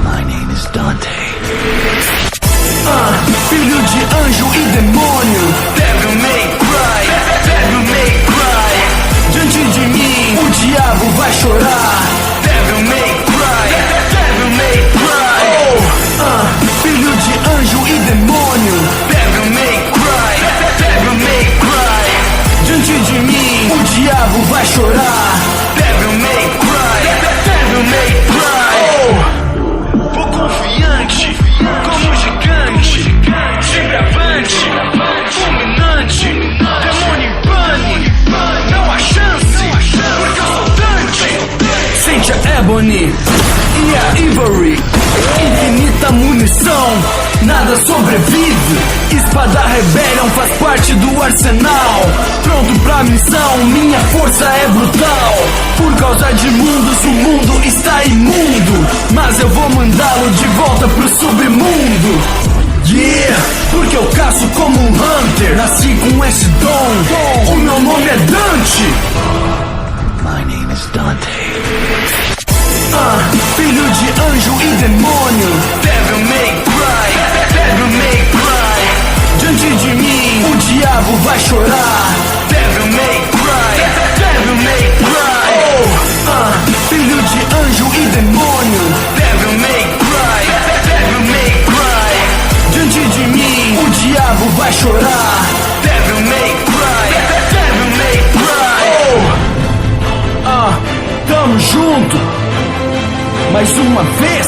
My name is Dante. Filho de anjo e demônio, Devil May Cry, Devil May Cry. Diante de mim, o diabo vai chorar. Devil May Cry, Devil May Cry. Filho de anjo e demônio, Devil May Cry, Devil May Cry. Diante de mim, o diabo vai chorar. Devil May Cry, Devil May Cry. Vou confiante, como gigante, sempre avante, fulminante, demônio em pane, não há chance, porque eu sou Dante. Sente a Ebony e a Ivory, infinita munição, nada sobrevive. Espada Rebellion faz parte do arsenal, pronto pra missão, minha força é brutal. Por causa de mundos, o mundo está imundo, mas eu vou mandá-lo de volta pro submundo. Yeah, porque eu caço como um hunter, nasci com esse dom, o meu nome é Dante. My name is Dante. Filho de anjo e demônio, Devil May Cry, Devil May Cry. Diante de mim, o diabo vai chorar. Devil May Cry, Devil May Cry. Filho de anjo e demônio, Devil May Cry, Devil May Cry. Diante de mim, o diabo vai chorar. Devil May Cry, Devil May Cry. Tamo junto, mais uma vez.